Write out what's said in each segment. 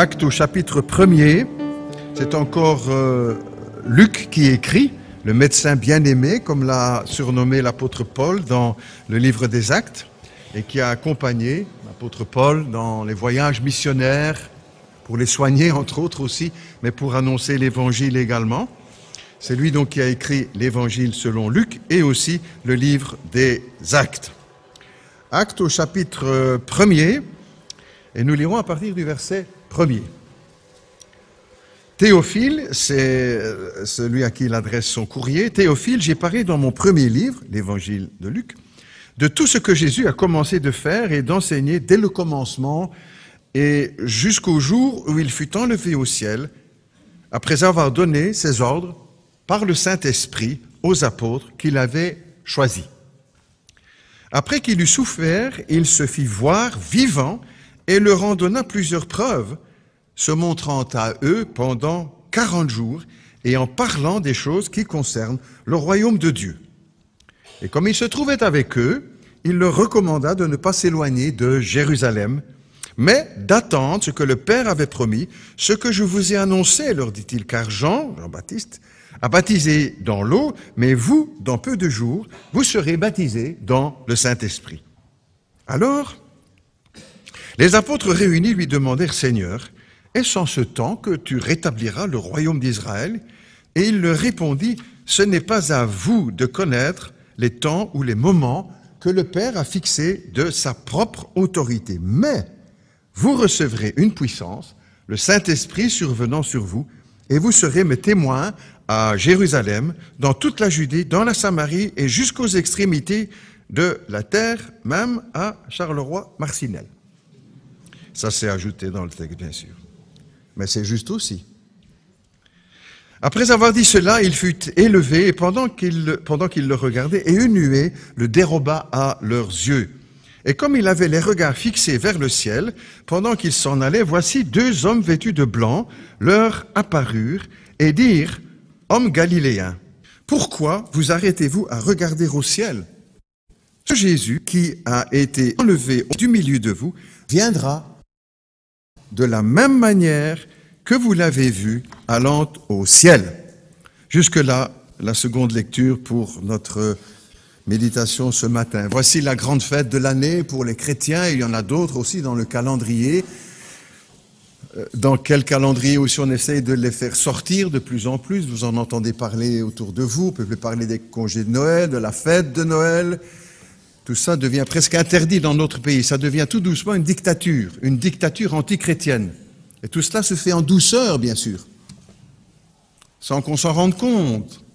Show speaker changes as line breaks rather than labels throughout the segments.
Actes au chapitre 1er, c'est encore Luc qui écrit, le médecin bien-aimé, comme l'a surnommé l'apôtre Paul dans le livre des Actes, et qui a accompagné l'apôtre Paul dans les voyages missionnaires, pour les soigner entre autres aussi, mais pour annoncer l'évangile également. C'est lui donc qui a écrit l'évangile selon Luc et aussi le livre des Actes. Actes au chapitre 1er, et nous lirons à partir du verset 1er. Théophile, c'est celui à qui il adresse son courrier. Théophile, j'ai parlé dans mon premier livre, l'évangile de Luc, de tout ce que Jésus a commencé de faire et d'enseigner dès le commencement et jusqu'au jour où il fut enlevé au ciel, après avoir donné ses ordres par le Saint-Esprit aux apôtres qu'il avait choisis. Après qu'il eut souffert, il se fit voir vivant et leur en donna plusieurs preuves, se montrant à eux pendant 40 jours et en parlant des choses qui concernent le royaume de Dieu. Et comme il se trouvait avec eux, il leur recommanda de ne pas s'éloigner de Jérusalem, mais d'attendre ce que le Père avait promis, ce que je vous ai annoncé, leur dit-il, car Jean-Baptiste, a baptisé dans l'eau, mais vous, dans peu de jours, vous serez baptisés dans le Saint-Esprit. Alors, les apôtres réunis lui demandèrent, Seigneur, est-ce en ce temps que tu rétabliras le royaume d'Israël? Et il leur répondit, ce n'est pas à vous de connaître les temps ou les moments que le Père a fixés de sa propre autorité. Mais vous recevrez une puissance, le Saint-Esprit survenant sur vous, et vous serez mes témoins à Jérusalem, dans toute la Judée, dans la Samarie et jusqu'aux extrémités de la terre, même à Charleroi-Marcinelle. Ça, c'est ajouté dans le texte, bien sûr. Mais c'est juste aussi. Après avoir dit cela, il fut élevé, et pendant qu'il le regardait, et une nuée le déroba à leurs yeux. Et comme il avait les regards fixés vers le ciel, pendant qu'il s'en allait, voici 2 hommes vêtus de blanc leur apparurent et dirent, « Hommes galiléens, pourquoi vous arrêtez-vous à regarder au ciel? Ce Jésus qui a été enlevé du milieu de vous viendra de la même manière que vous l'avez vu allant au ciel. » Jusque-là, la seconde lecture pour notre méditation ce matin. Voici la grande fête de l'année pour les chrétiens, il y en a d'autres aussi dans le calendrier. Dans quel calendrier aussi on essaye de les faire sortir de plus en plus, vous en entendez parler autour de vous, vous pouvez parler des congés de Noël, de la fête de Noël. Tout ça devient presque interdit dans notre pays. Ça devient tout doucement une dictature anti-chrétienne. Et tout cela se fait en douceur, bien sûr, sans qu'on s'en rende compte.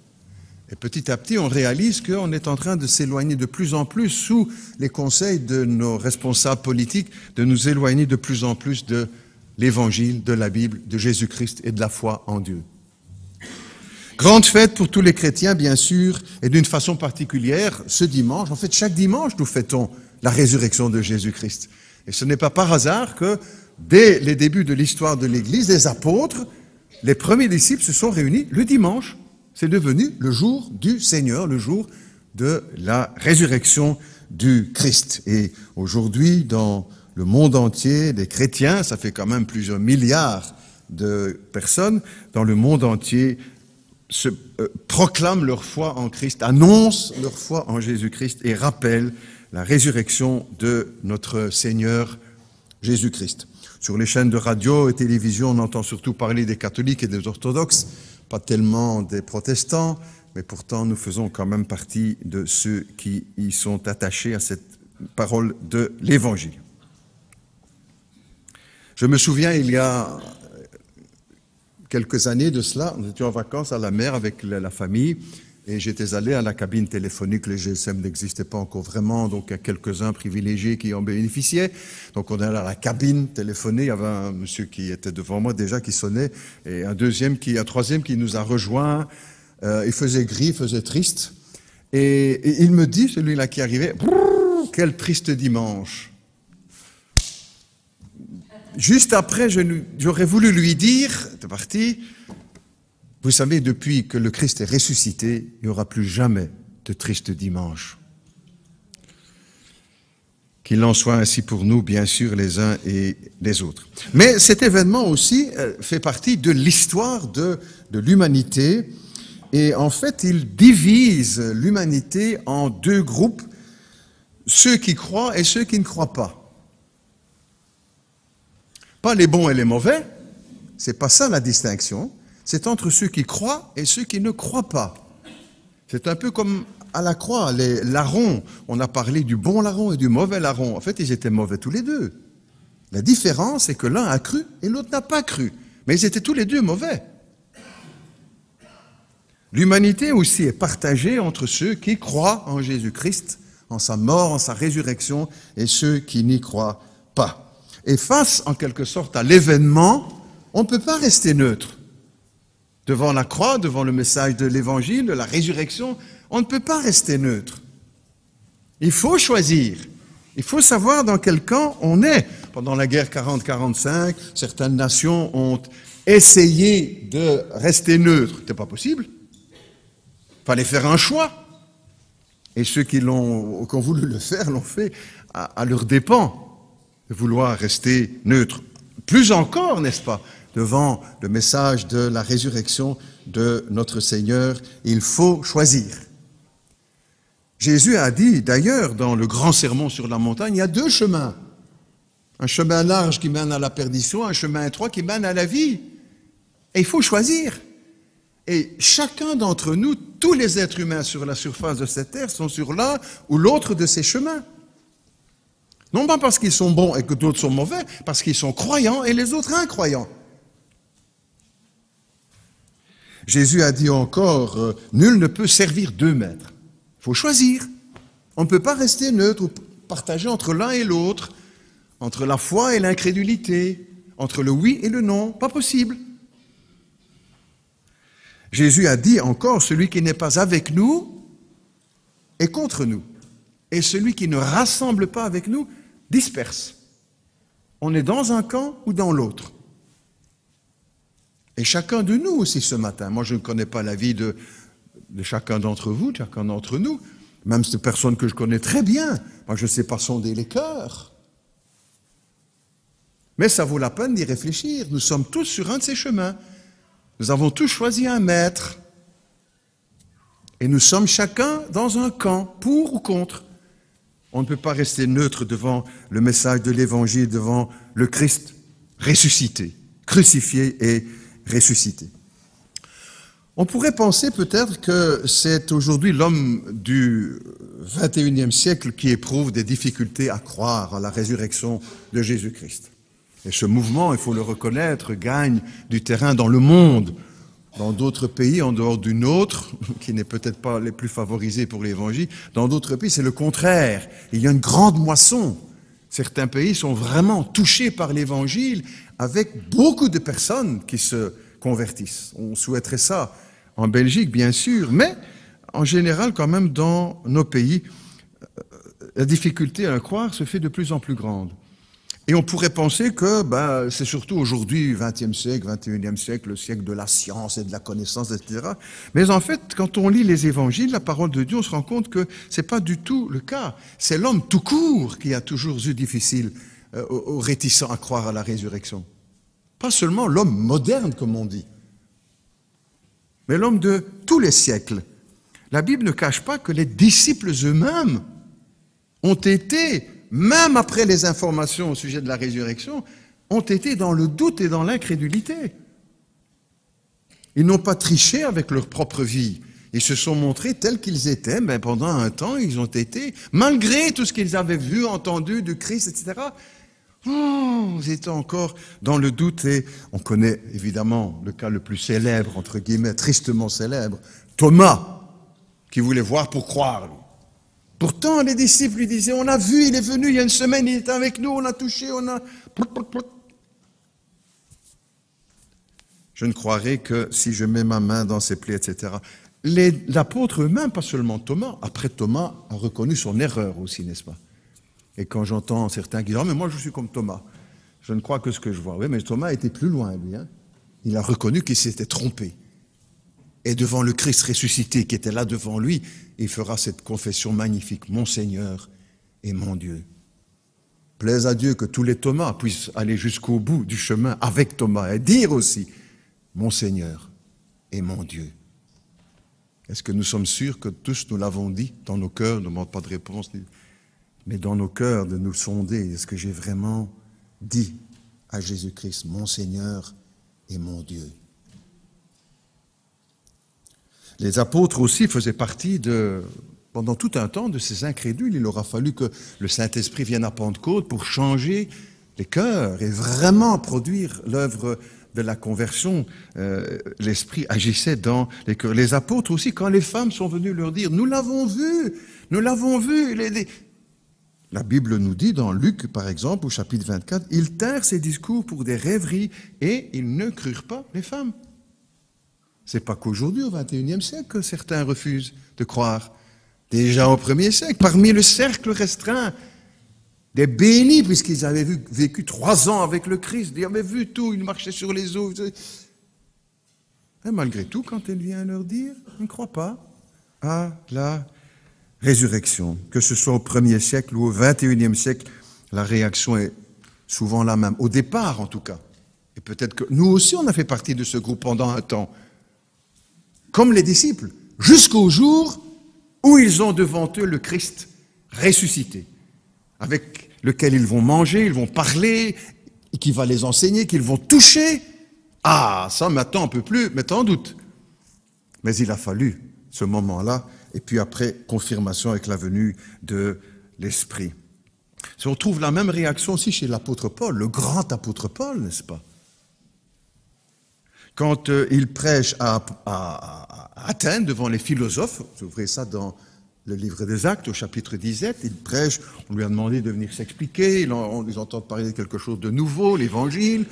Et petit à petit, on réalise qu'on est en train de s'éloigner de plus en plus, sous les conseils de nos responsables politiques, de nous éloigner de plus en plus de l'Évangile, de la Bible, de Jésus-Christ et de la foi en Dieu. Grande fête pour tous les chrétiens, bien sûr, et d'une façon particulière, ce dimanche. En fait, chaque dimanche, nous fêtons la résurrection de Jésus-Christ. Et ce n'est pas par hasard que, dès les débuts de l'histoire de l'Église, les apôtres, les premiers disciples se sont réunis le dimanche. C'est devenu le jour du Seigneur, le jour de la résurrection du Christ. Et aujourd'hui, dans le monde entier, les chrétiens, ça fait quand même plusieurs milliards de personnes, dans le monde entier, se proclament leur foi en Christ, annoncent leur foi en Jésus-Christ et rappellent la résurrection de notre Seigneur Jésus-Christ. Sur les chaînes de radio et télévision, on entend surtout parler des catholiques et des orthodoxes, pas tellement des protestants, mais pourtant nous faisons quand même partie de ceux qui y sont attachés à cette parole de l'Évangile. Je me souviens, il y a quelques années de cela, nous étions en vacances à la mer avec la famille et j'étais allé à la cabine téléphonique. Les GSM n'existaient pas encore vraiment, donc il y a quelques-uns privilégiés qui en bénéficiaient. Donc on est allé à la cabine téléphonique, il y avait un monsieur qui était devant moi déjà qui sonnait et un troisième qui nous a rejoints. Il faisait gris, il faisait triste et il me dit, celui-là qui arrivait, « Quel triste dimanche !» Juste après, j'aurais voulu lui dire, c'est parti, vous savez, depuis que le Christ est ressuscité, il n'y aura plus jamais de triste dimanche. Qu'il en soit ainsi pour nous, bien sûr, les uns et les autres. Mais cet événement aussi fait partie de l'histoire de l'humanité. Et en fait, il divise l'humanité en deux groupes, ceux qui croient et ceux qui ne croient pas. Pas les bons et les mauvais, c'est pas ça la distinction. C'est entre ceux qui croient et ceux qui ne croient pas. C'est un peu comme à la croix, les larrons. On a parlé du bon larron et du mauvais larron. En fait, ils étaient mauvais tous les deux. La différence, c'est que l'un a cru et l'autre n'a pas cru. Mais ils étaient tous les deux mauvais. L'humanité aussi est partagée entre ceux qui croient en Jésus-Christ, en sa mort, en sa résurrection, et ceux qui n'y croient pas. Et face, en quelque sorte, à l'événement, on ne peut pas rester neutre. Devant la croix, devant le message de l'Évangile, de la résurrection, on ne peut pas rester neutre. Il faut choisir. Il faut savoir dans quel camp on est. Pendant la guerre 40-45, certaines nations ont essayé de rester neutres. C'était pas possible. Il fallait faire un choix. Et ceux qui ont voulu le faire l'ont fait à leurs dépens, de vouloir rester neutres. Plus encore, n'est-ce pas, devant le message de la résurrection de notre Seigneur, il faut choisir. Jésus a dit, d'ailleurs, dans le grand sermon sur la montagne, il y a deux chemins. Un chemin large qui mène à la perdition, un chemin étroit qui mène à la vie. Et il faut choisir. Et chacun d'entre nous, tous les êtres humains sur la surface de cette terre, sont sur l'un ou l'autre de ces chemins. Non pas parce qu'ils sont bons et que d'autres sont mauvais, parce qu'ils sont croyants et les autres incroyants. Jésus a dit encore, nul ne peut servir deux maîtres. Il faut choisir. On ne peut pas rester neutre ou partager entre l'un et l'autre, entre la foi et l'incrédulité, entre le oui et le non. Pas possible. Jésus a dit encore, celui qui n'est pas avec nous est contre nous. Et celui qui ne rassemble pas avec nous disperse. On est dans un camp ou dans l'autre. Et chacun de nous aussi ce matin, moi je ne connais pas la vie de chacun d'entre vous, de chacun d'entre nous, même ces personnes que je connais très bien, moi je ne sais pas sonder les cœurs. Mais ça vaut la peine d'y réfléchir, nous sommes tous sur un de ces chemins, nous avons tous choisi un maître, et nous sommes chacun dans un camp, pour ou contre. On ne peut pas rester neutre devant le message de l'Évangile, devant le Christ ressuscité, crucifié et ressuscité. On pourrait penser peut-être que c'est aujourd'hui l'homme du XXIe siècle qui éprouve des difficultés à croire à la résurrection de Jésus-Christ. Et ce mouvement, il faut le reconnaître, gagne du terrain dans le monde, dans d'autres pays en dehors du nôtre, qui n'est peut-être pas les plus favorisés pour l'Évangile. Dans d'autres pays, c'est le contraire. Il y a une grande moisson. Certains pays sont vraiment touchés par l'Évangile, avec beaucoup de personnes qui se convertissent. On souhaiterait ça en Belgique, bien sûr, mais en général, quand même, dans nos pays, la difficulté à le croire se fait de plus en plus grande. Et on pourrait penser que c'est surtout aujourd'hui, 20e siècle, 21e siècle, le siècle de la science et de la connaissance, etc. Mais en fait, quand on lit les évangiles, la parole de Dieu, on se rend compte que c'est pas du tout le cas. C'est l'homme tout court qui a toujours eu difficile, aux réticents à croire à la résurrection. Pas seulement l'homme moderne, comme on dit, mais l'homme de tous les siècles. La Bible ne cache pas que les disciples eux-mêmes ont été, même après les informations au sujet de la résurrection, ont été dans le doute et dans l'incrédulité. Ils n'ont pas triché avec leur propre vie. Ils se sont montrés tels qu'ils étaient, mais pendant un temps, ils ont été, malgré tout ce qu'ils avaient vu, entendu du Christ, etc., ils étaient encore dans le doute. Et on connaît évidemment le cas le plus célèbre, entre guillemets, tristement célèbre, Thomas, qui voulait voir pour croire, lui. Pourtant, les disciples lui disaient, on a vu, il est venu il y a une semaine, il était avec nous, on a touché, on a... Je ne croirai que si je mets ma main dans ses plaies, etc. L'apôtre eux-mêmes, pas seulement Thomas, après Thomas a reconnu son erreur aussi, n'est-ce pas? Et quand j'entends certains qui disent, mais moi je suis comme Thomas, je ne crois que ce que je vois. Oui, mais Thomas était plus loin, lui. Il a reconnu qu'il s'était trompé. Et devant le Christ ressuscité qui était là devant lui, il fera cette confession magnifique, mon Seigneur et mon Dieu. Plaise à Dieu que tous les Thomas puissent aller jusqu'au bout du chemin avec Thomas et dire aussi « Mon Seigneur et mon Dieu ». Est-ce que nous sommes sûrs que tous nous l'avons dit dans nos cœurs, ne demande pas de réponse, mais dans nos cœurs de nous sonder, est-ce que j'ai vraiment dit à Jésus-Christ « Mon Seigneur et mon Dieu ». Les apôtres aussi faisaient partie pendant tout un temps de ces incrédules. Il aura fallu que le Saint-Esprit vienne à Pentecôte pour changer les cœurs et vraiment produire l'œuvre de la conversion. L'Esprit agissait dans les cœurs. Les apôtres aussi, quand les femmes sont venues leur dire « Nous l'avons vu, nous l'avons vu ». La Bible nous dit dans Luc, par exemple, au chapitre 24, « Ils tinrent ces discours pour des rêveries et ils ne crurent pas les femmes ». C'est pas qu'aujourd'hui, au XXIe siècle, que certains refusent de croire. Déjà au 1er siècle, parmi le cercle restreint des bénis, puisqu'ils avaient vécu 3 ans avec le Christ, ils avaient vu tout, ils marchaient sur les eaux. Et malgré tout, quand elle vient leur dire, ils ne croient pas à la résurrection. Que ce soit au 1er siècle ou au 21e siècle, la réaction est souvent la même. Au départ, en tout cas. Et peut-être que nous aussi, on a fait partie de ce groupe pendant un temps. Comme les disciples, jusqu'au jour où ils ont devant eux le Christ ressuscité, avec lequel ils vont manger, ils vont parler, qui va les enseigner, qu'ils vont toucher. Ah, ça maintenant on ne peut plus mettre en doute. Mais il a fallu ce moment-là, et puis après, confirmation avec la venue de l'Esprit. On trouve la même réaction aussi chez l'apôtre Paul, le grand apôtre Paul, n'est-ce pas? Quand il prêche à Athènes devant les philosophes, vous ouvrez ça dans le livre des Actes au chapitre 17, il prêche, on lui a demandé de venir s'expliquer, on les entend parler de quelque chose de nouveau, l'évangile.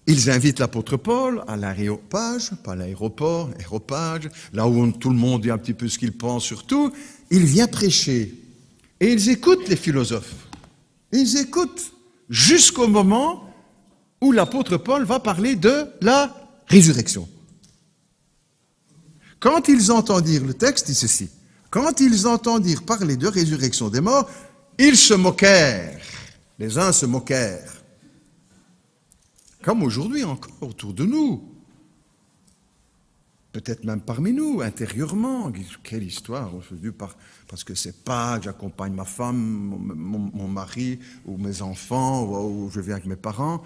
Ils invitent l'apôtre Paul à l'aréopage, pas l'aéroport, aéropage, là où tout le monde dit un petit peu ce qu'il pense surtout. Il vient prêcher et ils écoutent les philosophes. Ils écoutent jusqu'au moment où l'apôtre Paul va parler de la résurrection. Quand ils entendent dire le texte, dit ceci. Quand ils entendirent parler de résurrection des morts, ils se moquèrent. Les uns se moquèrent. Comme aujourd'hui encore autour de nous. Peut-être même parmi nous, intérieurement. Quelle histoire, parce que c'est Pâques, j'accompagne ma femme, mon mari, ou mes enfants, ou je viens avec mes parents.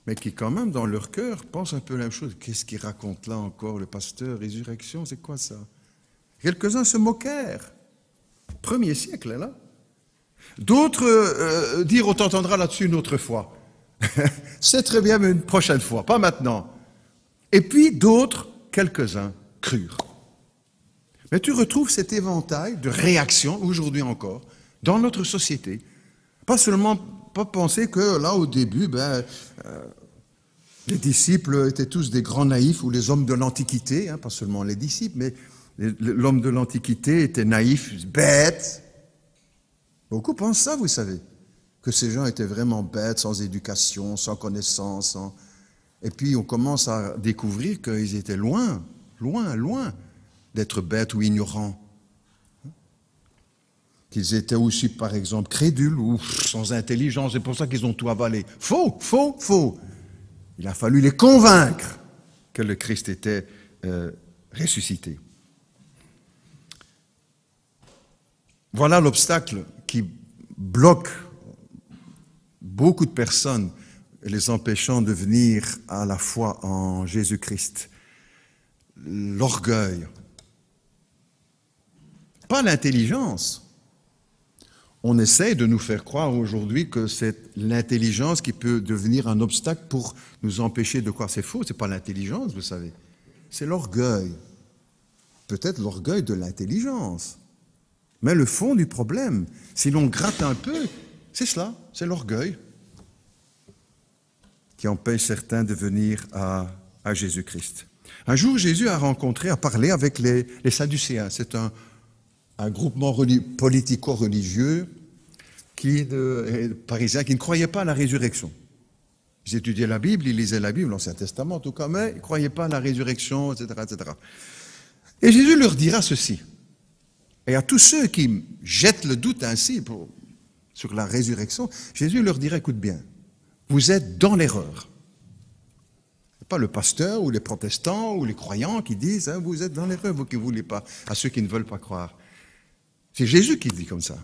Mais qui quand même, dans leur cœur, pensent un peu la même chose. Qu'est-ce qu'il raconte là encore, le pasteur? Résurrection, c'est quoi ça? Quelques-uns se moquèrent. 1er siècle, là. D'autres dirent, on t'entendra là-dessus une autre fois. C'est très bien, mais une prochaine fois, pas maintenant. Et puis d'autres, quelques-uns, crurent. Mais tu retrouves cet éventail de réactions, aujourd'hui encore, dans notre société. Pas penser que là, au début, les disciples étaient tous des grands naïfs, ou les hommes de l'Antiquité, pas seulement les disciples, mais l'homme de l'Antiquité était naïf, bête. Beaucoup pensent ça, vous savez, que ces gens étaient vraiment bêtes, sans éducation, sans connaissance. Et puis on commence à découvrir qu'ils étaient loin d'être bêtes ou ignorants. Qu'ils étaient aussi, par exemple, crédules ou sans intelligence. C'est pour ça qu'ils ont tout avalé. Faux. Il a fallu les convaincre que le Christ était ressuscité. Voilà l'obstacle qui bloque beaucoup de personnes, les empêchant de venir à la foi en Jésus-Christ. L'orgueil. Pas l'intelligence. On essaie de nous faire croire aujourd'hui que c'est l'intelligence qui peut devenir un obstacle pour nous empêcher de croire. C'est faux, c'est pas l'intelligence, vous savez. C'est l'orgueil. Peut-être l'orgueil de l'intelligence. Mais le fond du problème, si l'on gratte un peu, c'est cela, c'est l'orgueil qui empêche certains de venir à Jésus-Christ. Un jour, Jésus a parlé avec les Sadducéens. C'est un groupement politico-religieux parisien qui ne croyait pas à la résurrection. Ils étudiaient la Bible, ils lisaient la Bible, l'Ancien Testament en tout cas, mais ils ne croyaient pas à la résurrection, etc., etc. Et Jésus leur dira ceci. Et à tous ceux qui jettent le doute ainsi, sur la résurrection, Jésus leur dirait, écoute bien, vous êtes dans l'erreur. Ce n'est pas le pasteur ou les protestants ou les croyants qui disent, hein, vous êtes dans l'erreur, vous qui ne voulez pas, à ceux qui ne veulent pas croire. C'est Jésus qui dit comme ça.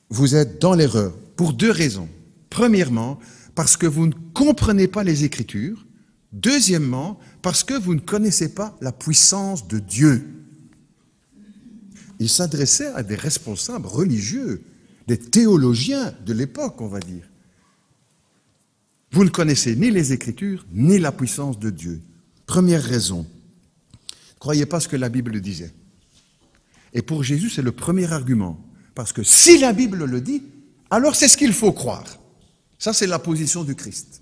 Vous êtes dans l'erreur pour deux raisons. Premièrement, parce que vous ne comprenez pas les Écritures. Deuxièmement, parce que vous ne connaissez pas la puissance de Dieu. Il s'adressait à des responsables religieux, des théologiens de l'époque, on va dire. Vous ne connaissez ni les Écritures, ni la puissance de Dieu. Première raison, ne croyez pas ce que la Bible disait. Et pour Jésus, c'est le premier argument. Parce que si la Bible le dit, alors c'est ce qu'il faut croire. Ça, c'est la position du Christ.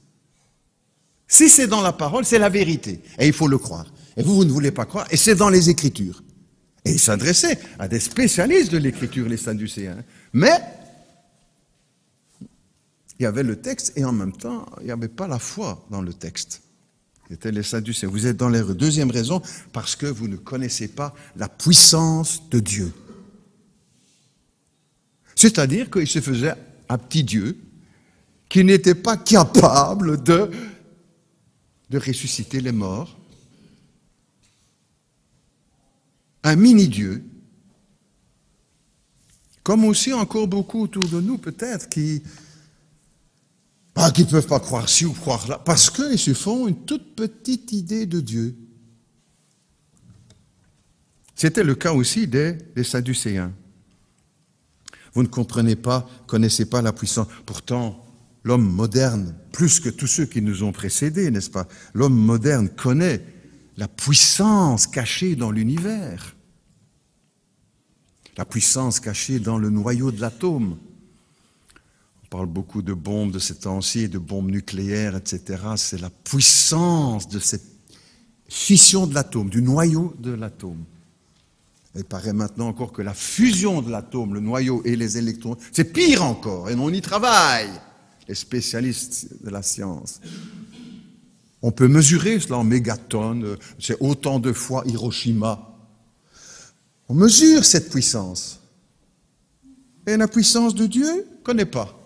Si c'est dans la parole, c'est la vérité. Et il faut le croire. Et vous ne voulez pas croire. Et c'est dans les Écritures. Et il s'adressait à des spécialistes de l'Écriture, les Sadducéens. Mais il y avait le texte et en même temps, il n'y avait pas la foi dans le texte. C'était les Sadducéens. Vous êtes dans l'erreur. Deuxième raison, parce que vous ne connaissez pas la puissance de Dieu. C'est-à-dire qu'il se faisait un petit Dieu qui n'était pas capable de ressusciter les morts. Un mini-Dieu. Comme aussi encore beaucoup autour de nous peut-être qui ne peuvent pas croire ci ou croire là, parce qu'ils se font une toute petite idée de Dieu. C'était le cas aussi des Sadducéens. Vous ne connaissez pas la puissance. Pourtant, l'homme moderne, plus que tous ceux qui nous ont précédés, n'est-ce pas? L'homme moderne connaît la puissance cachée dans l'univers. La puissance cachée dans le noyau de l'atome. On parle beaucoup de bombes de ces temps-ci, de bombes nucléaires, etc. C'est la puissance de cette fission de l'atome, du noyau de l'atome. Il paraît maintenant encore que la fusion de l'atome, le noyau et les électrons, c'est pire encore, et on y travaille, les spécialistes de la science. On peut mesurer cela en mégatonnes, c'est autant de fois Hiroshima. On mesure cette puissance. Et la puissance de Dieu, connaît pas.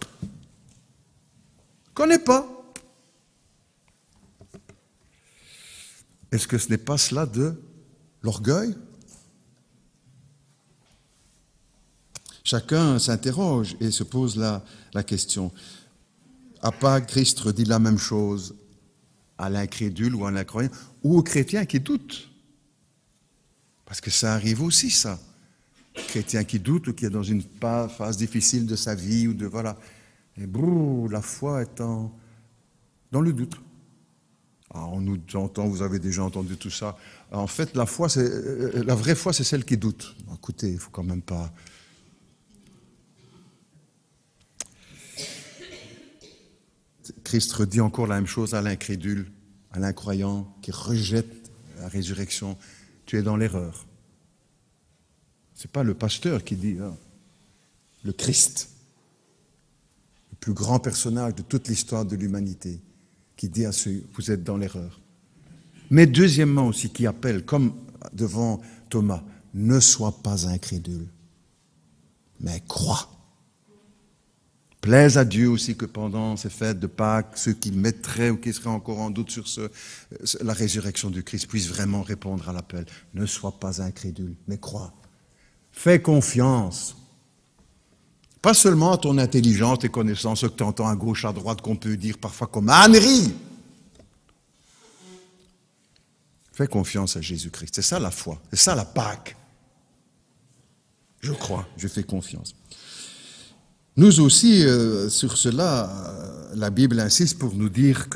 Connaît pas. Est-ce que ce n'est pas cela de l'orgueil? Chacun s'interroge et se pose la question. A pas Christ dit la même chose à l'incrédule ou à l'incroyant, ou aux chrétiens qui doutent? Parce que ça arrive aussi, ça. Chrétien qui doute ou qui est dans une phase difficile de sa vie, ou de voilà. Et la foi est dans le doute. Alors, on nous entend, vous avez déjà entendu tout ça. En fait, la vraie foi, c'est celle qui doute. Bon, écoutez, il ne faut quand même pas. Christ redit encore la même chose à l'incrédule, à l'incroyant qui rejette la résurrection. Tu es dans l'erreur. Ce n'est pas le pasteur qui dit, hein, le Christ, le plus grand personnage de toute l'histoire de l'humanité, qui dit à ceux, vous êtes dans l'erreur. Mais deuxièmement aussi, qui appelle, comme devant Thomas, ne sois pas incrédule, mais crois. Plaise à Dieu aussi que pendant ces fêtes de Pâques, ceux qui mettraient ou qui seraient encore en doute sur la résurrection du Christ puissent vraiment répondre à l'appel. Ne sois pas incrédule, mais crois. Fais confiance. Pas seulement à ton intelligence, tes connaissances, ce que tu entends à gauche, à droite, qu'on peut dire parfois comme ânerie. Fais confiance à Jésus-Christ. C'est ça la foi, c'est ça la Pâque. Je crois, je fais confiance. Nous aussi, sur cela, la Bible insiste pour nous dire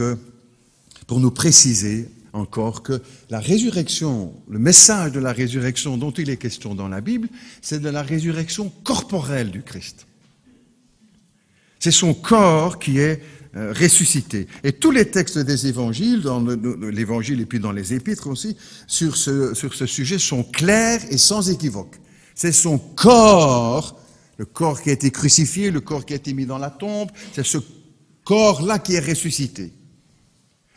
pour nous préciser encore que la résurrection, le message de la résurrection dont il est question dans la Bible, c'est de la résurrection corporelle du Christ. C'est son corps qui est ressuscité. Et tous les textes des évangiles, dans l'évangile et puis dans les épîtres aussi, sur ce sujet sont clairs et sans équivoque. C'est son corps, le corps qui a été crucifié, le corps qui a été mis dans la tombe, c'est ce corps-là qui est ressuscité.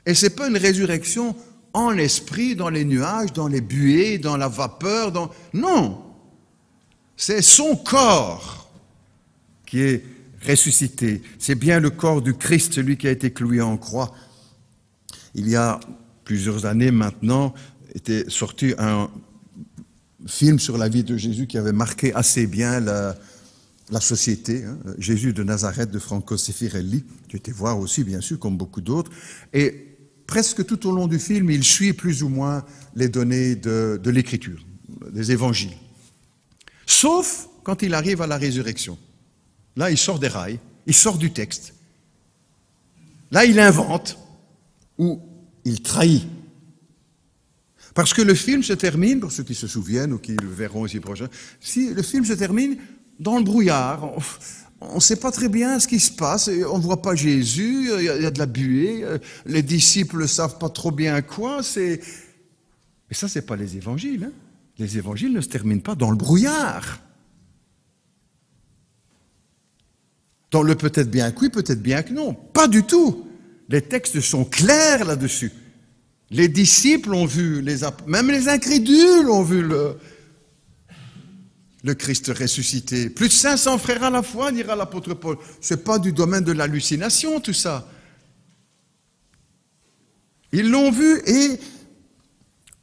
Et ce n'est pas une résurrection en l'esprit, dans les nuages, dans les buées, dans la vapeur, non, c'est son corps qui est ressuscité. C'est bien le corps du Christ, celui qui a été cloué en croix. Il y a plusieurs années maintenant, était sorti un film sur la vie de Jésus qui avait marqué assez bien la société, hein, Jésus de Nazareth de Franco Sefirelli, qui était voir aussi, bien sûr, comme beaucoup d'autres. Et presque tout au long du film, il suit plus ou moins les données de l'Écriture, des évangiles. Sauf quand il arrive à la résurrection. Là, il sort des rails, il sort du texte. Là, il invente ou il trahit. Parce que le film se termine, pour ceux qui se souviennent ou qui le verront aussi prochain, si le film se termine dans le brouillard, on ne sait pas très bien ce qui se passe, on ne voit pas Jésus, il y a de la buée, les disciples ne savent pas trop bien quoi, mais ça, ce n'est pas les évangiles. Hein. Les évangiles ne se terminent pas dans le brouillard. Dans le peut-être bien que oui, peut-être bien que non. Pas du tout. Les textes sont clairs là-dessus. Les disciples ont vu, même les incrédules ont vu le Christ ressuscité. Plus de 500 frères à la fois, dira l'apôtre Paul. Ce n'est pas du domaine de l'hallucination, tout ça. Ils l'ont vu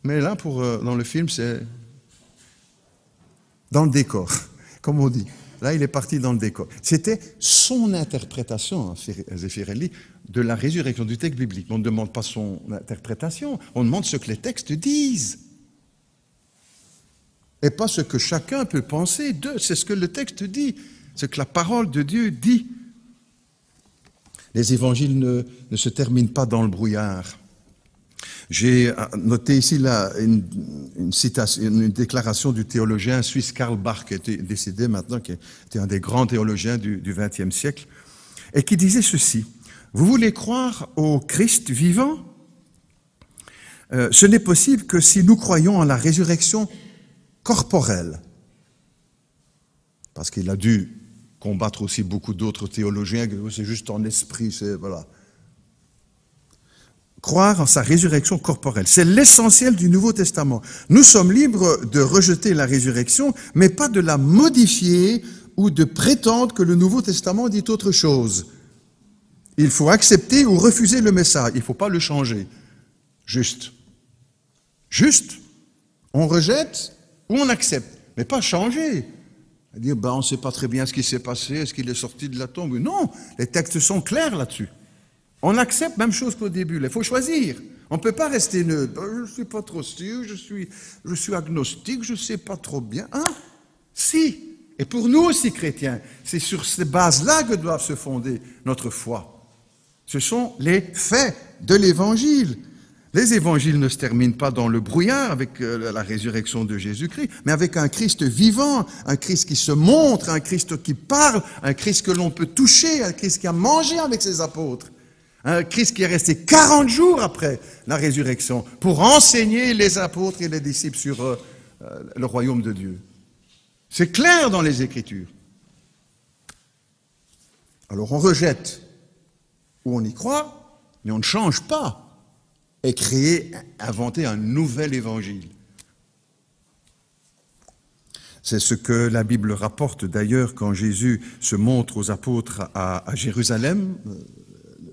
mais là, dans le film, c'est dans le décor, comme on dit. Là, il est parti dans le décor. C'était son interprétation, Zeffirelli, de la résurrection du texte biblique. On ne demande pas son interprétation, on demande ce que les textes disent. Et pas ce que chacun peut penser d'eux, c'est ce que le texte dit, ce que la parole de Dieu dit. Les évangiles ne se terminent pas dans le brouillard. J'ai noté ici une déclaration du théologien suisse Karl Barth, qui est décédé maintenant, qui était un des grands théologiens du XXe siècle, et qui disait ceci: vous voulez croire au Christ vivant? Ce n'est possible que si nous croyons en la résurrection corporelle. Parce qu'il a dû combattre aussi beaucoup d'autres théologiens, que c'est juste en esprit, voilà. Croire en sa résurrection corporelle. C'est l'essentiel du Nouveau Testament. Nous sommes libres de rejeter la résurrection, mais pas de la modifier ou de prétendre que le Nouveau Testament dit autre chose. Il faut accepter ou refuser le message. Il ne faut pas le changer. Juste. Juste. On rejette ou on accepte, mais pas changer. Dire, on ne sait pas très bien ce qui s'est passé, est-ce qu'il est sorti de la tombe? Non, les textes sont clairs là-dessus. On accepte, même chose qu'au début, il faut choisir. On ne peut pas rester neutre. Je ne suis pas trop sûr, je suis agnostique, je ne sais pas trop bien. Hein? Si. Et pour nous aussi, chrétiens, c'est sur ces bases-là que doit se fonder notre foi. Ce sont les faits de l'Évangile. Les Évangiles ne se terminent pas dans le brouillard avec la résurrection de Jésus-Christ, mais avec un Christ vivant, un Christ qui se montre, un Christ qui parle, un Christ que l'on peut toucher, un Christ qui a mangé avec ses apôtres. Un Christ qui est resté 40 jours après la résurrection pour enseigner les apôtres et les disciples sur le royaume de Dieu. C'est clair dans les Écritures. Alors on rejette ou on y croit, mais on ne change pas et inventer un nouvel évangile. C'est ce que la Bible rapporte d'ailleurs quand Jésus se montre aux apôtres à Jérusalem,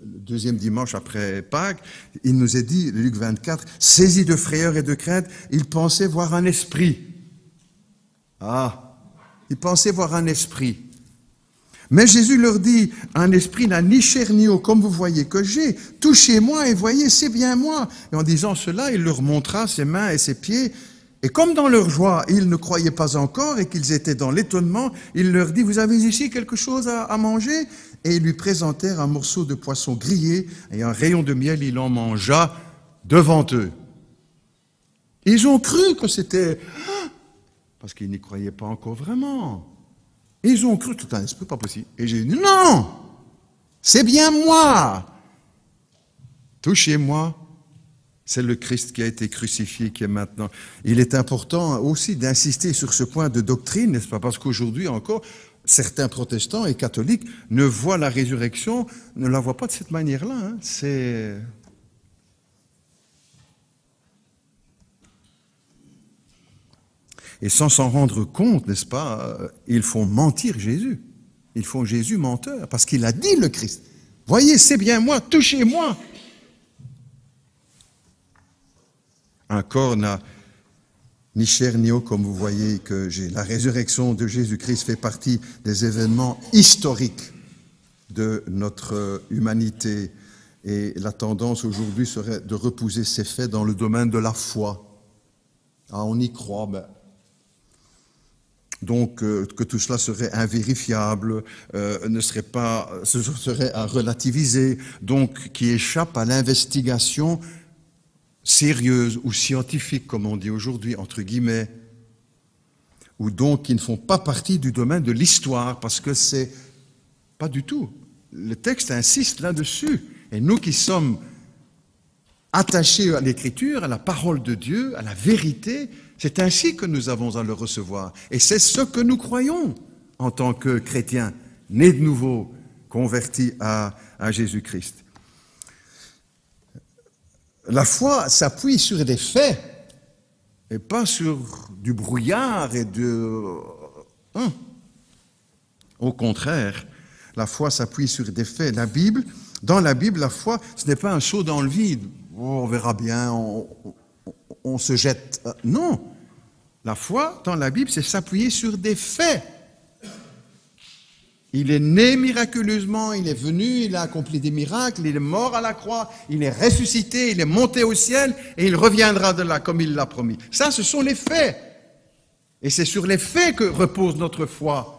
deuxième dimanche après Pâques. Il nous est dit, Luc 24, saisi de frayeur et de crainte, il pensait voir un esprit. Il pensait voir un esprit. Mais Jésus leur dit, un esprit n'a ni chair ni eau, comme vous voyez que j'ai. Touchez-moi et voyez, c'est bien moi. Et en disant cela, il leur montra ses mains et ses pieds. Et comme dans leur joie, ils ne croyaient pas encore et qu'ils étaient dans l'étonnement, il leur dit, vous avez ici quelque chose à manger? Et ils lui présentèrent un morceau de poisson grillé et un rayon de miel, il en mangea devant eux. Ils ont cru que c'était... Parce qu'ils n'y croyaient pas encore vraiment. Ils ont cru, tout un esprit, pas possible. Et j'ai dit, non, c'est bien moi. Touchez-moi. C'est le Christ qui a été crucifié, qui est maintenant. Il est important aussi d'insister sur ce point de doctrine, n'est-ce pas? Parce qu'aujourd'hui encore, certains protestants et catholiques ne voient la résurrection, ne la voient pas de cette manière-là. Hein. Et sans s'en rendre compte, n'est-ce pas, ils font mentir Jésus. Ils font Jésus menteur, parce qu'il a dit le Christ. Voyez, c'est bien moi, touchez-moi. Un corps n'a ni chair ni eau, comme vous voyez que j'ai. La résurrection de Jésus-Christ fait partie des événements historiques de notre humanité. Et la tendance aujourd'hui serait de repousser ces faits dans le domaine de la foi. Ah, on y croit, ben. Donc que tout cela serait invérifiable, ce serait à relativiser, donc qui échappe à l'investigation sérieuse ou scientifique, comme on dit aujourd'hui, entre guillemets, ou donc qui ne font pas partie du domaine de l'histoire, parce que c'est pas du tout. Le texte insiste là-dessus. Et nous qui sommes attachés à l'Écriture, à la parole de Dieu, à la vérité, c'est ainsi que nous avons à le recevoir. Et c'est ce que nous croyons en tant que chrétiens, nés de nouveau, convertis à Jésus-Christ. La foi s'appuie sur des faits et pas sur du brouillard et Au contraire, la foi s'appuie sur des faits. Dans la Bible, la foi, ce n'est pas un saut dans le vide. Oh, on verra bien, on se jette. Non, la foi dans la Bible, c'est s'appuyer sur des faits. Il est né miraculeusement, il est venu, il a accompli des miracles, il est mort à la croix, il est ressuscité, il est monté au ciel et il reviendra de là comme il l'a promis. Ça, ce sont les faits. Et c'est sur les faits que repose notre foi.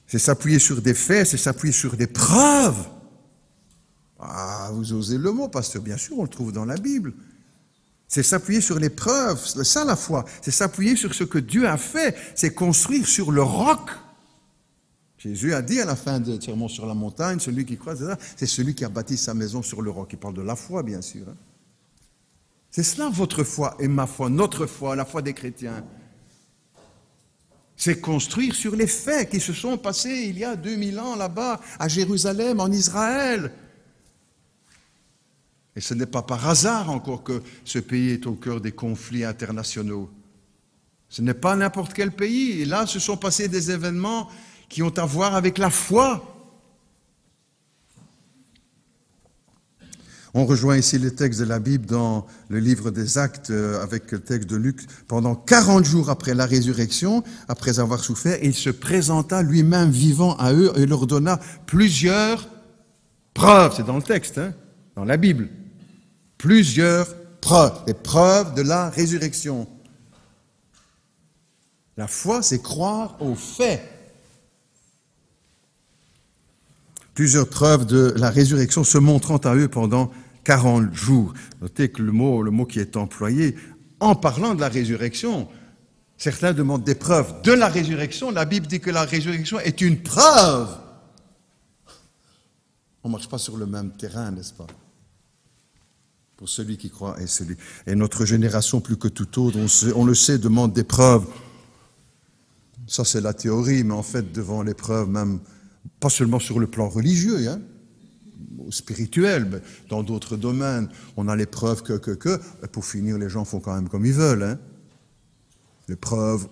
C'est s'appuyer sur des faits, c'est s'appuyer sur des preuves. Ah, vous osez le mot, pasteur, bien sûr, on le trouve dans la Bible. C'est s'appuyer sur les preuves, c'est ça la foi. C'est s'appuyer sur ce que Dieu a fait, c'est construire sur le roc. Jésus a dit à la fin du sermon sur la montagne, celui qui croit, c'est celui qui a bâti sa maison sur le roc. Il parle de la foi, bien sûr. C'est cela votre foi et ma foi, notre foi, la foi des chrétiens. C'est construire sur les faits qui se sont passés il y a 2000 ans là-bas, à Jérusalem, en Israël. Et ce n'est pas par hasard encore que ce pays est au cœur des conflits internationaux. Ce n'est pas n'importe quel pays. Et là, se sont passés des événements qui ont à voir avec la foi. On rejoint ici les textes de la Bible dans le livre des Actes avec le texte de Luc. Pendant 40 jours après la résurrection, après avoir souffert, il se présenta lui-même vivant à eux et leur donna plusieurs preuves. C'est dans le texte, dans la Bible. Plusieurs preuves, les preuves de la résurrection. La foi, c'est croire aux faits. Plusieurs preuves de la résurrection se montrant à eux pendant 40 jours. Notez que le mot qui est employé, en parlant de la résurrection, certains demandent des preuves de la résurrection. La Bible dit que la résurrection est une preuve. On ne marche pas sur le même terrain, n'est-ce pas? Pour celui qui croit et notre génération, plus que tout autre, on le sait, demande des preuves. Ça, c'est la théorie, mais en fait, devant les preuves, même, pas seulement sur le plan religieux, spirituel, mais dans d'autres domaines, on a les preuves et pour finir, les gens font quand même comme ils veulent. Les preuves,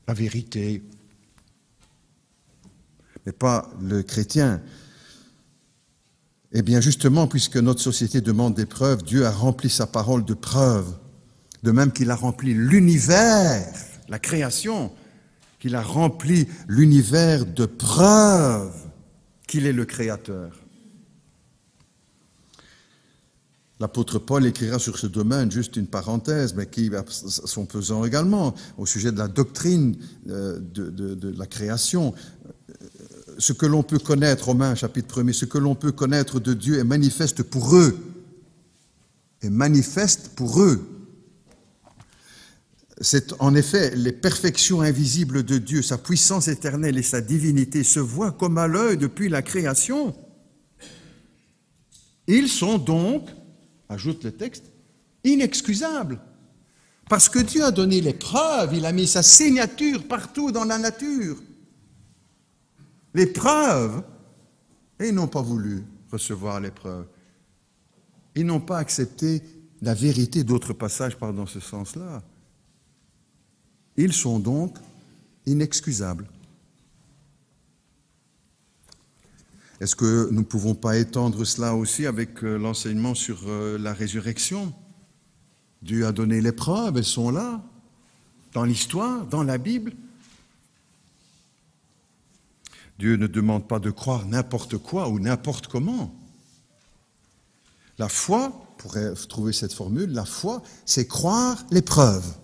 la vérité, mais pas le chrétien. Eh bien, justement, puisque notre société demande des preuves, Dieu a rempli sa parole de preuves, de même qu'il a rempli l'univers, la création, qu'il a rempli l'univers de preuves qu'il est le Créateur. L'apôtre Paul écrira sur ce domaine, juste une parenthèse, mais qui a son pesant également, au sujet de la doctrine de la création. Ce que l'on peut connaître, Romains chapitre 1er, ce que l'on peut connaître de Dieu est manifeste pour eux. Est manifeste pour eux. C'est en effet les perfections invisibles de Dieu, sa puissance éternelle et sa divinité se voient comme à l'œil depuis la création. Ils sont donc, ajoute le texte, inexcusables. Parce que Dieu a donné les preuves, il a mis sa signature partout dans la nature. Les preuves, et ils n'ont pas voulu recevoir les preuves. Ils n'ont pas accepté la vérité. D'autres passages parlent dans ce sens-là. Ils sont donc inexcusables. Est-ce que nous ne pouvons pas étendre cela aussi avec l'enseignement sur la résurrection? Dieu a donné les preuves, elles sont là, dans l'histoire, dans la Bible. Dieu ne demande pas de croire n'importe quoi ou n'importe comment. La foi, on pourrait trouver cette formule, la foi, c'est croire les preuves.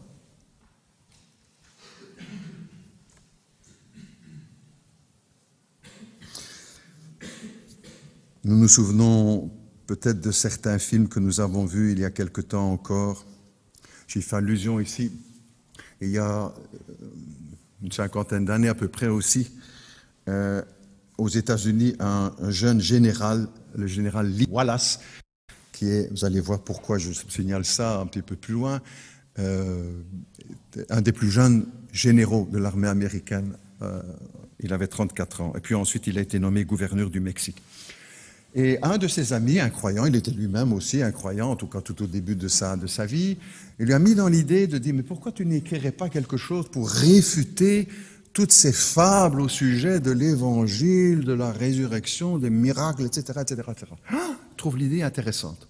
Nous nous souvenons peut-être de certains films que nous avons vus il y a quelque temps encore. J'y fais allusion ici. Il y a une cinquantaine d'années à peu près aussi, aux États-Unis, un jeune général, le général Lee Wallace, qui est, vous allez voir pourquoi je signale ça un petit peu plus loin, un des plus jeunes généraux de l'armée américaine. Il avait 34 ans. Et puis ensuite, il a été nommé gouverneur du Mexique. Et un de ses amis, un croyant, il était lui-même aussi un croyant, en tout cas tout au début de sa vie, il lui a mis dans l'idée de dire « Mais pourquoi tu n'écrirais pas quelque chose pour réfuter toutes ces fables au sujet de l'évangile, de la résurrection, des miracles, etc. etc., etc. » Il trouve l'idée intéressante.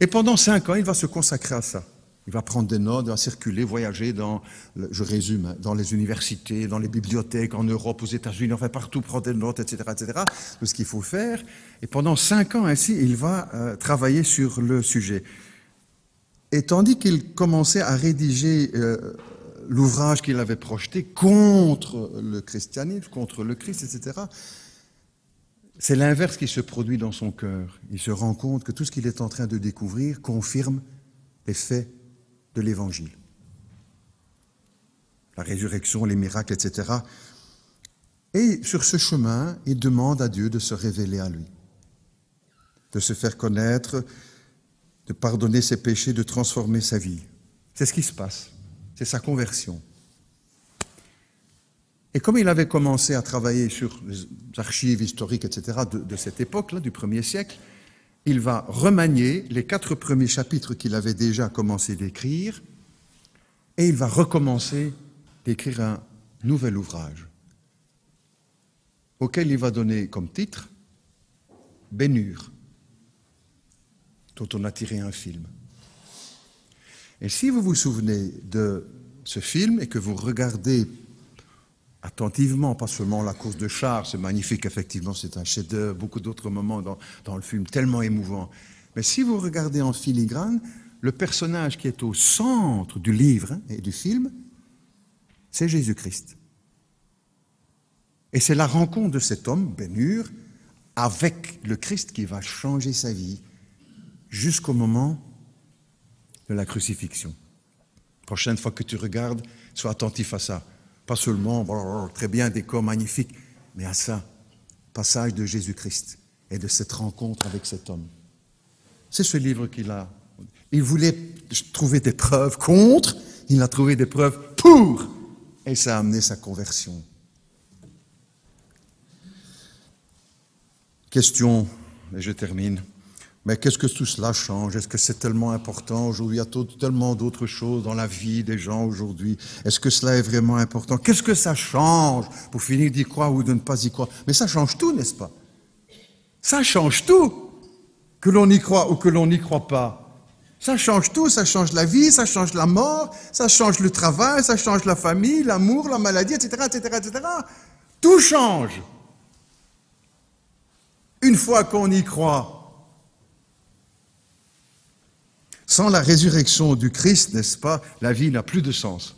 Et pendant 5 ans, il va se consacrer à ça. Il va prendre des notes, il va circuler, voyager je résume, dans les universités, dans les bibliothèques, en Europe, aux États-Unis, enfin partout, prendre des notes, etc., etc., de ce qu'il faut faire. Et pendant 5 ans, ainsi, il va travailler sur le sujet. Et tandis qu'il commençait à rédiger l'ouvrage qu'il avait projeté contre le christianisme, contre le Christ, etc., c'est l'inverse qui se produit dans son cœur. Il se rend compte que tout ce qu'il est en train de découvrir confirme les faits de l'Évangile. La résurrection, les miracles, etc. Et sur ce chemin, il demande à Dieu de se révéler à lui, de se faire connaître, de pardonner ses péchés, de transformer sa vie. C'est ce qui se passe. C'est sa conversion. Et comme il avait commencé à travailler sur les archives historiques, etc., de cette époque-là, du 1er siècle, il va remanier les 4 premiers chapitres qu'il avait déjà commencé d'écrire et il va recommencer d'écrire un nouvel ouvrage auquel il va donner comme titre « Ben-Hur », dont on a tiré un film. Et si vous vous souvenez de ce film et que vous regardez attentivement, pas seulement la course de chars, c'est magnifique, effectivement, c'est un chef-d'œuvre, beaucoup d'autres moments dans le film, tellement émouvant. Mais si vous regardez en filigrane, le personnage qui est au centre du livre et du film, c'est Jésus-Christ. Et c'est la rencontre de cet homme, Ben-Hur, avec le Christ qui va changer sa vie jusqu'au moment de la crucifixion. Prochaine fois que tu regardes, sois attentif à ça. Pas seulement, très bien, décor magnifique, mais à ça, passage de Jésus-Christ et de cette rencontre avec cet homme. C'est ce livre qu'il a. Il voulait trouver des preuves contre, il a trouvé des preuves pour, et ça a amené sa conversion. Question, et je termine. Mais qu'est-ce que tout cela change? Est-ce que c'est tellement important aujourd'hui? Il y a tellement d'autres choses dans la vie des gens aujourd'hui. Est-ce que cela est vraiment important? Qu'est-ce que ça change pour finir d'y croire ou de ne pas y croire? Mais ça change tout, n'est-ce pas? Ça change tout, que l'on y croit ou que l'on n'y croit pas. Ça change tout, ça change la vie, ça change la mort, ça change le travail, ça change la famille, l'amour, la maladie, etc., etc., etc. Tout change. Une fois qu'on y croit. Sans la résurrection du Christ, n'est-ce pas, la vie n'a plus de sens.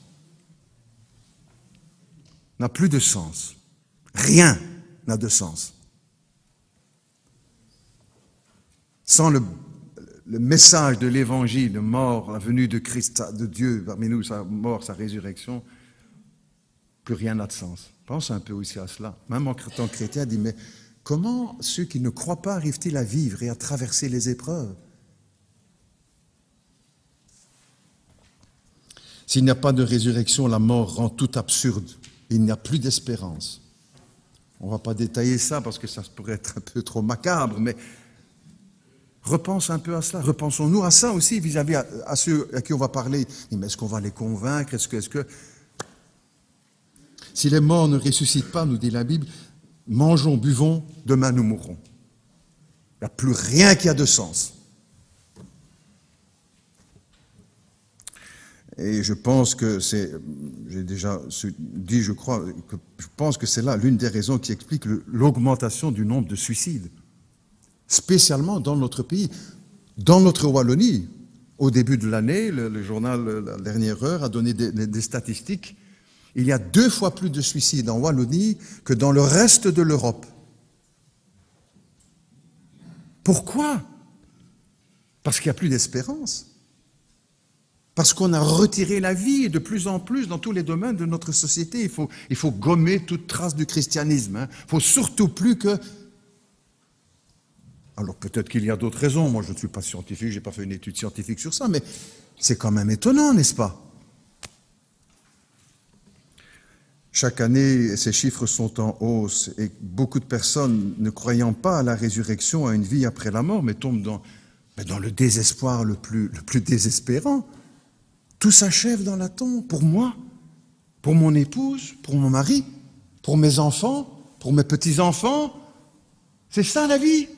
N'a plus de sens. Rien n'a de sens. Sans le message de l'Évangile, de mort, la venue de Christ, de Dieu parmi nous, sa mort, sa résurrection, plus rien n'a de sens. Pense un peu aussi à cela. Même en tant que chrétien, dit, mais comment ceux qui ne croient pas arrivent-ils à vivre et à traverser les épreuves? S'il n'y a pas de résurrection, la mort rend tout absurde. Il n'y a plus d'espérance. On ne va pas détailler ça parce que ça pourrait être un peu trop macabre, mais Repense un peu à cela. Repensons-nous à ça aussi vis-à-vis à ceux à qui on va parler. Mais est-ce qu'on va les convaincre? Est-ce que... Si les morts ne ressuscitent pas, nous dit la Bible, mangeons, buvons, demain nous mourrons. Il n'y a plus rien qui a de sens. Et je pense que j'ai déjà dit, je crois, je pense que c'est là l'une des raisons qui explique l'augmentation du nombre de suicides, spécialement dans notre pays, dans notre Wallonie. Au début de l'année, le journal La Dernière Heure a donné des statistiques. Il y a 2 fois plus de suicides en Wallonie que dans le reste de l'Europe. Pourquoi? Parce qu'il n'y a plus d'espérance. Parce qu'on a retiré la vie de plus en plus dans tous les domaines de notre société. Il faut gommer toute trace du christianisme. Il ne faut surtout plus que... Alors peut-être qu'il y a d'autres raisons. Moi, je ne suis pas scientifique, je n'ai pas fait une étude scientifique sur ça, mais c'est quand même étonnant, n'est-ce pas? Chaque année, ces chiffres sont en hausse et beaucoup de personnes, ne croyant pas à la résurrection, à une vie après la mort, mais tombent dans le désespoir le plus désespérant. Tout s'achève dans la tombe, pour moi, pour mon épouse, pour mon mari, pour mes enfants, pour mes petits-enfants. C'est ça la vie.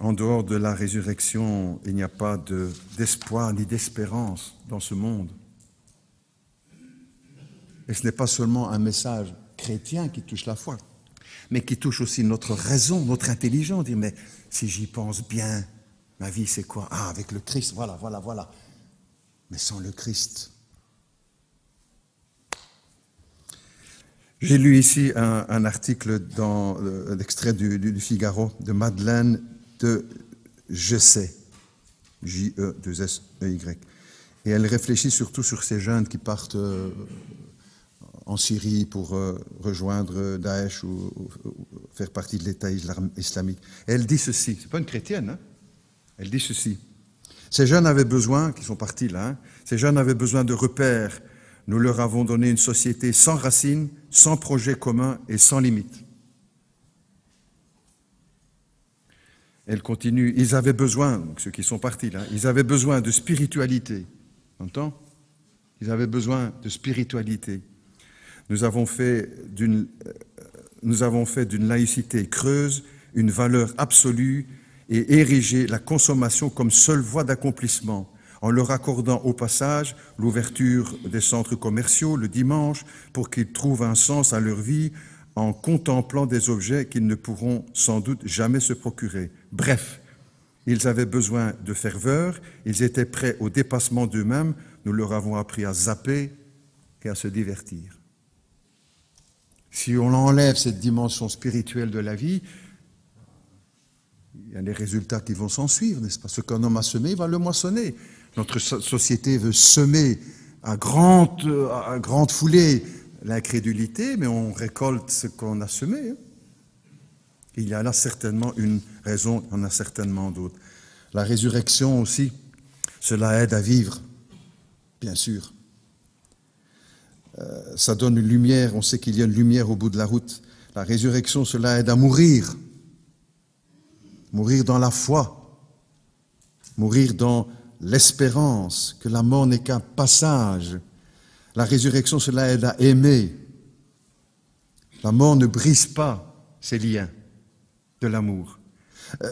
En dehors de la résurrection, il n'y a pas d'espoir ni d'espérance dans ce monde. Et ce n'est pas seulement un message chrétien qui touche la foi, mais qui touche aussi notre raison, notre intelligence. Dire, mais si j'y pense bien, ma vie c'est quoi? Ah, avec le Christ, voilà. Mais sans le Christ. J'ai lu ici un article dans l'extrait du Figaro de Madeleine de Jesset, J-E-2-S-E-Y. Et elle réfléchit surtout sur ces jeunes qui partent en Syrie pour rejoindre Daesh ou faire partie de l'État islamique. Et elle dit ceci, c'est pas une chrétienne, hein? Elle dit ceci. Ces jeunes avaient besoin, qui sont partis là, hein, ces jeunes avaient besoin de repères. Nous leur avons donné une société sans racines, sans projet commun et sans limite. Elle continue, ils avaient besoin, donc ceux qui sont partis là, ils avaient besoin de spiritualité. Entends? Ils avaient besoin de spiritualité. Nous avons fait d'une laïcité creuse une valeur absolue et érigé la consommation comme seule voie d'accomplissement, en leur accordant au passage l'ouverture des centres commerciaux le dimanche pour qu'ils trouvent un sens à leur vie en contemplant des objets qu'ils ne pourront sans doute jamais se procurer. Bref, ils avaient besoin de ferveur, ils étaient prêts au dépassement d'eux-mêmes, nous leur avons appris à zapper et à se divertir. Si on enlève cette dimension spirituelle de la vie, il y a des résultats qui vont s'en suivre, n'est-ce pas? Ce qu'un homme a semé, il va le moissonner. Notre société veut semer à grande foulée l'incrédulité, mais on récolte ce qu'on a semé. Il y a là certainement une raison, il y en a certainement d'autres. La résurrection aussi, cela aide à vivre, bien sûr. Ça donne une lumière, on sait qu'il y a une lumière au bout de la route. La résurrection, cela aide à mourir. Mourir dans la foi, mourir dans l'espérance que la mort n'est qu'un passage. La résurrection, cela aide à aimer. La mort ne brise pas ces liens de l'amour.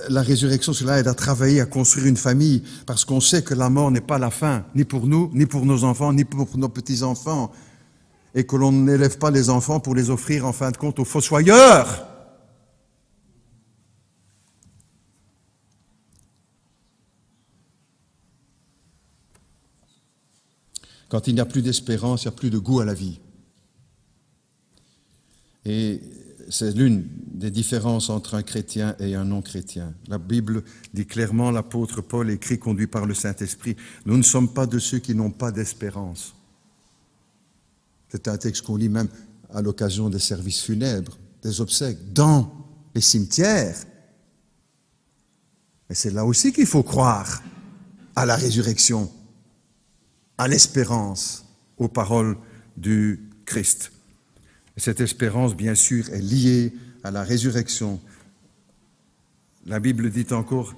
La résurrection, cela aide à travailler, à construire une famille, parce qu'on sait que la mort n'est pas la fin, ni pour nous, ni pour nos enfants, ni pour nos petits-enfants, et que l'on n'élève pas les enfants pour les offrir en fin de compte aux fossoyeurs. Quand il n'y a plus d'espérance, il n'y a plus de goût à la vie. Et c'est l'une des différences entre un chrétien et un non-chrétien. La Bible dit clairement, l'apôtre Paul écrit, conduit par le Saint-Esprit, « Nous ne sommes pas de ceux qui n'ont pas d'espérance. » C'est un texte qu'on lit même à l'occasion des services funèbres, des obsèques, dans les cimetières. Et c'est là aussi qu'il faut croire à la résurrection, à l'espérance, aux paroles du Christ. Et cette espérance, bien sûr, est liée à la résurrection. La Bible dit encore,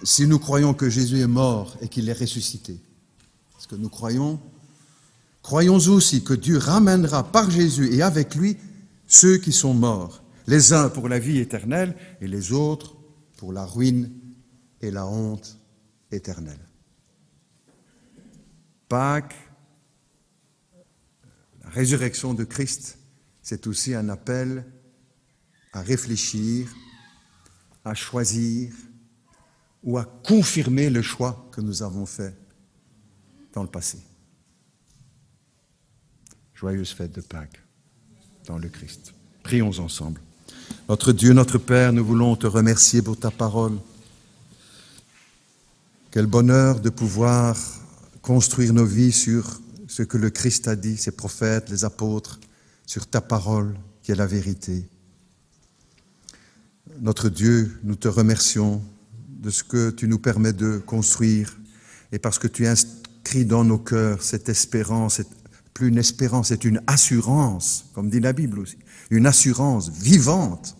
si nous croyons que Jésus est mort et qu'il est ressuscité, est-ce que nous croyons? Croyons aussi que Dieu ramènera par Jésus et avec lui ceux qui sont morts, les uns pour la vie éternelle et les autres pour la ruine et la honte éternelle. Pâques, la résurrection de Christ, c'est aussi un appel à réfléchir, à choisir ou à confirmer le choix que nous avons fait dans le passé. Joyeuse fête de Pâques dans le Christ. Prions ensemble. Notre Dieu, notre Père, nous voulons te remercier pour ta parole. Quel bonheur de pouvoir construire nos vies sur ce que le Christ a dit, ses prophètes, les apôtres, sur ta parole qui est la vérité. Notre Dieu, nous te remercions de ce que tu nous permets de construire et parce que tu inscris dans nos cœurs cette espérance, plus une espérance, c'est une assurance, comme dit la Bible aussi, une assurance vivante.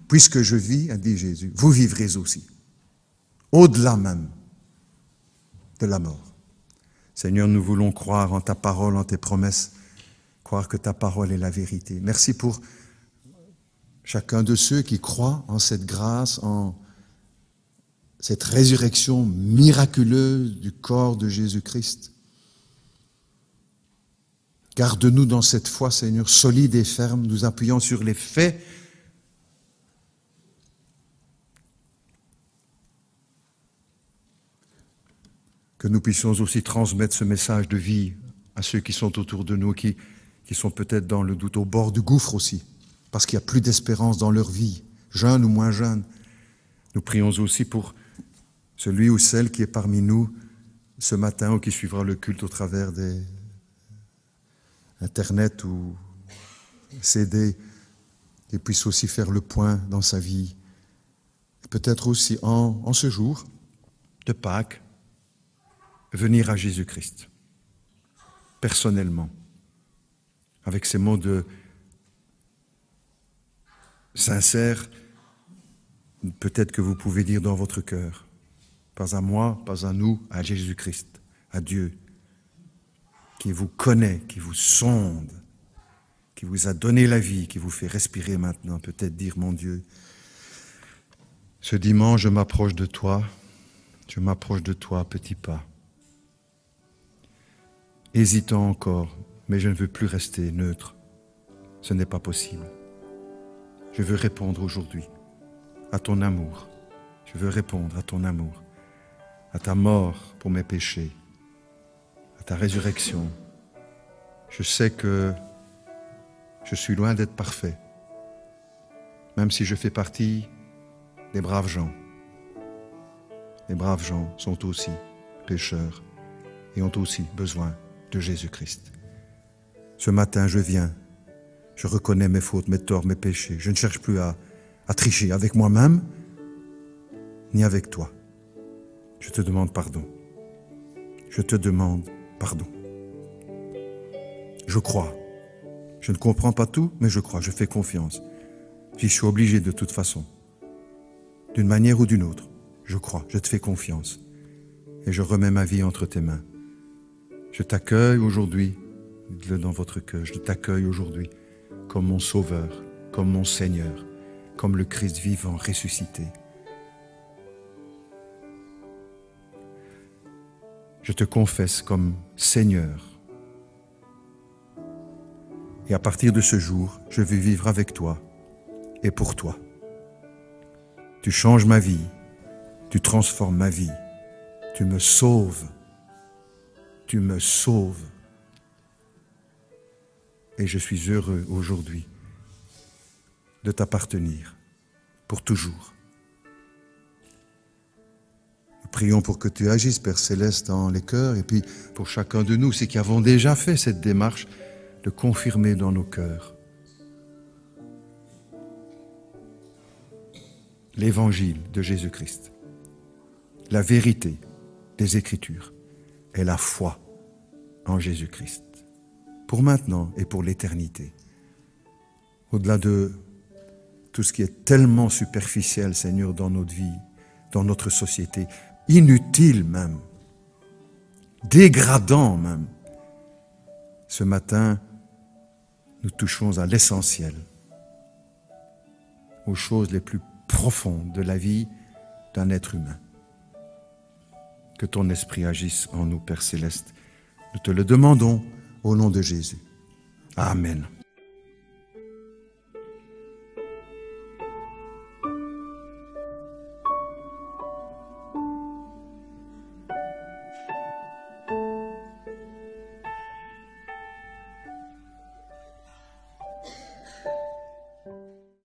Puisque je vis, a dit Jésus, vous vivrez aussi, au-delà même de la mort. Seigneur, nous voulons croire en ta parole, en tes promesses, croire que ta parole est la vérité. Merci pour chacun de ceux qui croient en cette grâce, en cette résurrection miraculeuse du corps de Jésus-Christ. Garde-nous dans cette foi, Seigneur, solide et ferme, nous appuyant sur les faits. Que nous puissions aussi transmettre ce message de vie à ceux qui sont autour de nous, qui sont peut-être dans le doute, au bord du gouffre aussi, parce qu'il n'y a plus d'espérance dans leur vie, jeunes ou moins jeunes. Nous prions aussi pour celui ou celle qui est parmi nous ce matin ou qui suivra le culte au travers des Internet ou CD, et puisse aussi faire le point dans sa vie. Peut-être aussi en ce jour de Pâques, venir à Jésus-Christ, personnellement, avec ces mots de sincères, peut-être que vous pouvez dire dans votre cœur, pas à moi, pas à nous, à Jésus-Christ, à Dieu, qui vous connaît, qui vous sonde, qui vous a donné la vie, qui vous fait respirer maintenant, peut-être dire, mon Dieu, ce dimanche, je m'approche de toi, petit pas. Hésitant encore, mais je ne veux plus rester neutre. Ce n'est pas possible. Je veux répondre aujourd'hui à ton amour. Je veux répondre à ton amour, à ta mort pour mes péchés, à ta résurrection. Je sais que je suis loin d'être parfait, même si je fais partie des braves gens. Les braves gens sont aussi pécheurs et ont aussi besoin de Jésus-Christ. Ce matin, je viens, je reconnais mes fautes, mes torts, mes péchés. Je ne cherche plus à tricher avec moi-même, ni avec toi. Je te demande pardon. Je te demande pardon. Je crois. Je ne comprends pas tout, mais je crois, je fais confiance. J'y suis obligé de toute façon. D'une manière ou d'une autre, je crois, je te fais confiance. Et je remets ma vie entre tes mains. Je t'accueille aujourd'hui, dites-le dans votre cœur, je t'accueille aujourd'hui comme mon Sauveur, comme mon Seigneur, comme le Christ vivant, ressuscité. Je te confesse comme Seigneur. Et à partir de ce jour, je vais vivre avec toi et pour toi. Tu changes ma vie, tu transformes ma vie, tu me sauves. Tu me sauves. Et je suis heureux aujourd'hui de t'appartenir pour toujours. Nous prions pour que tu agisses, Père Céleste, dans les cœurs, et puis pour chacun de nous, ceux qui avons déjà fait cette démarche, de confirmer dans nos cœurs l'évangile de Jésus-Christ, la vérité des Écritures et la foi en Jésus-Christ. pour maintenant et pour l'éternité. Au-delà de tout ce qui est tellement superficiel, Seigneur, dans notre vie, dans notre société, inutile même, dégradant même. Ce matin, nous touchons à l'essentiel, aux choses les plus profondes de la vie d'un être humain. Que ton esprit agisse en nous, Père Céleste. Nous te le demandons au nom de Jésus. Amen.